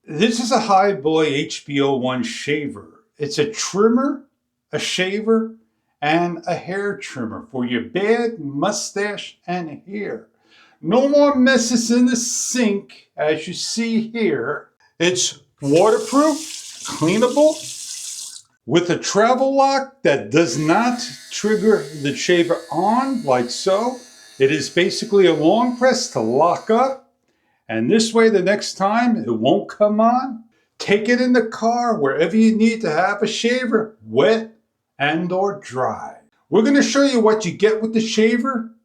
This is a HiBig HBO1 shaver. It's a trimmer, a shaver, and a hair trimmer for your beard, mustache, and hair. No more messes in the sink, as you see here. It's waterproof, cleanable, with a travel lock that does not trigger the shaver on like so. It is basically a long press to lock up. And this way, the next time it won't come on. Take it in the car wherever you need to have a shaver, wet and or dry. We're going to show you what you get with the shaver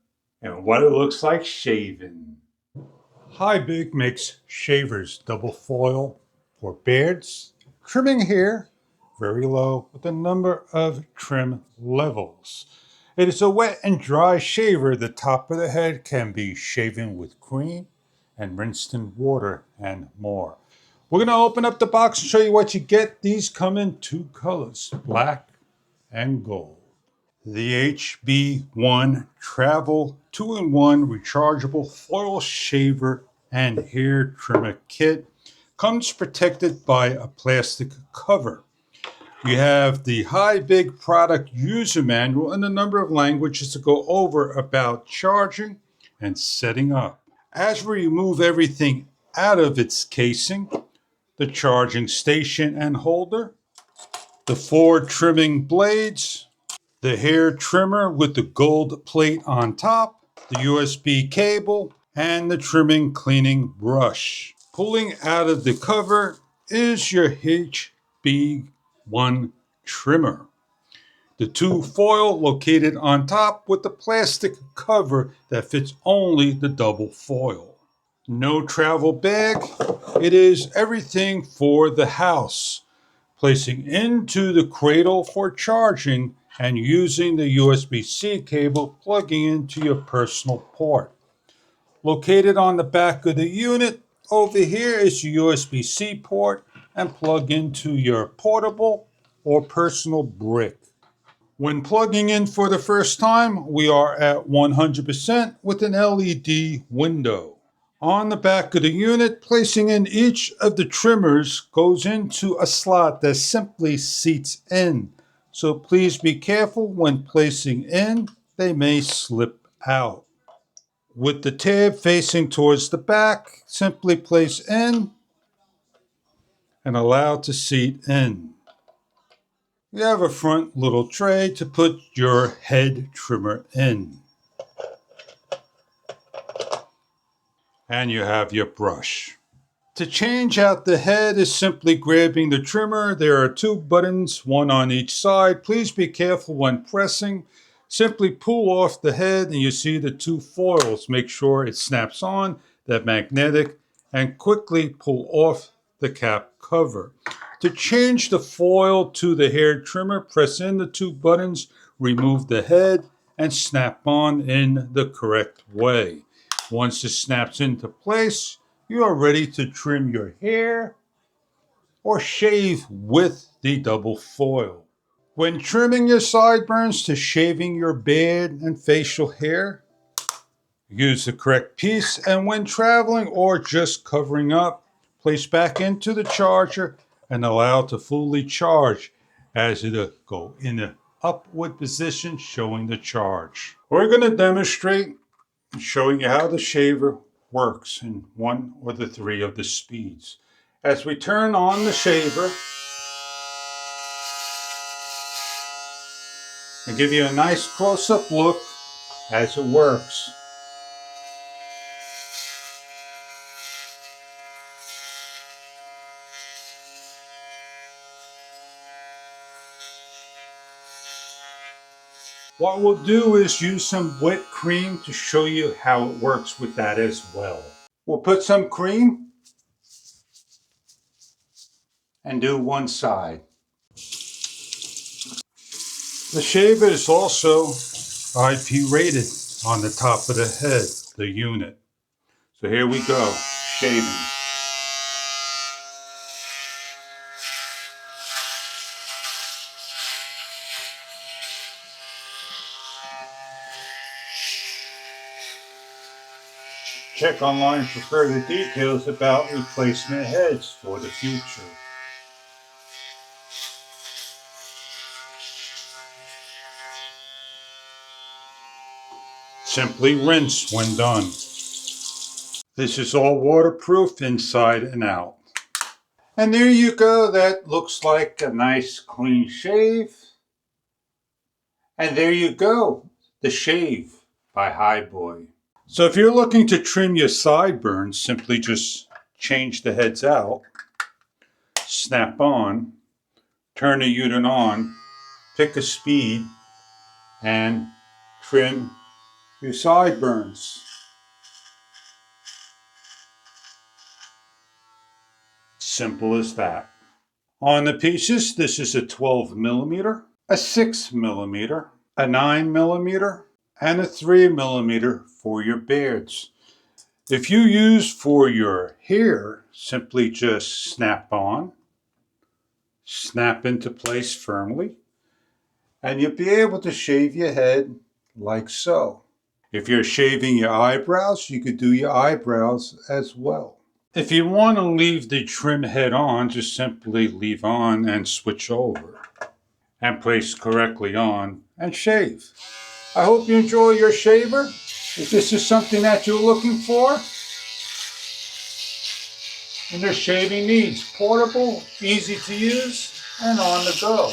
and what it looks like shaven. HiBig makes shavers, double foil for beards, trimming hair, very low with a number of trim levels. It is a wet and dry shaver. The top of the head can be shaven with cream and rinsed in water and more. We're going to open up the box and show you what you get. These come in two colors, black and gold. The HB1 Travel 2-in-1 rechargeable foil shaver and hair trimmer kit comes protected by a plastic cover. You have the HiBig product user manual and a number of languages to go over about charging and setting up. As we remove everything out of its casing, the charging station and holder, the four trimming blades, the hair trimmer with the gold plate on top, the USB cable, and the trimming cleaning brush. Pulling out of the cover is your HB1 trimmer. The two foil located on top with the plastic cover that fits only the double foil. No travel bag. It is everything for the house. Placing into the cradle for charging and using the USB-C cable plugging into your personal port. Located on the back of the unit, over here is your USB-C port and plug into your portable or personal brick. When plugging in for the first time, we are at 100% with an LED window. On the back of the unit, placing in each of the trimmers goes into a slot that simply seats in. So please be careful when placing in, they may slip out. With the tab facing towards the back, simply place in and allow to seat in. You have a front little tray to put your head trimmer in. And you have your brush. To change out the head is simply grabbing the trimmer. There are two buttons, one on each side. Please be careful when pressing. Simply pull off the head and you see the two foils. Make sure it snaps on, that magnetic, and quickly pull off the cap cover. To change the foil to the hair trimmer, press in the two buttons, remove the head, and snap on in the correct way. Once it snaps into place, you are ready to trim your hair or shave with the double foil. When trimming your sideburns to shaving your beard and facial hair, use the correct piece, and when traveling or just covering up, place back into the charger and allow to fully charge as it'll go in an upward position showing the charge. We're going to demonstrate showing you how the shaver works in one or the three of the speeds. As we turn on the shaver and give you a nice close-up look as it works. What we'll do is use some wet cream to show you how it works with that as well. We'll put some cream and do one side. The shaver is also IP rated on the top of the head, the unit. So here we go, shaving. Check online for further details about replacement heads for the future. Simply rinse when done. This is all waterproof inside and out. And there you go. That looks like a nice clean shave. And there you go. The shave by HiBig. So if you're looking to trim your sideburns, simply just change the heads out, snap on, turn the unit on, pick a speed, and trim your sideburns. Simple as that. On the pieces, this is a 12mm, a 6mm, a 9mm, and a 3mm for your beards. If you use for your hair, simply just snap on, snap into place firmly, and you'll be able to shave your head like so. If you're shaving your eyebrows, you could do your eyebrows as well. If you want to leave the trim head on, just simply leave on and switch over and place correctly on and shave. I hope you enjoy your shaver. If this is something that you're looking for in their shaving needs, portable, easy to use, and on the go.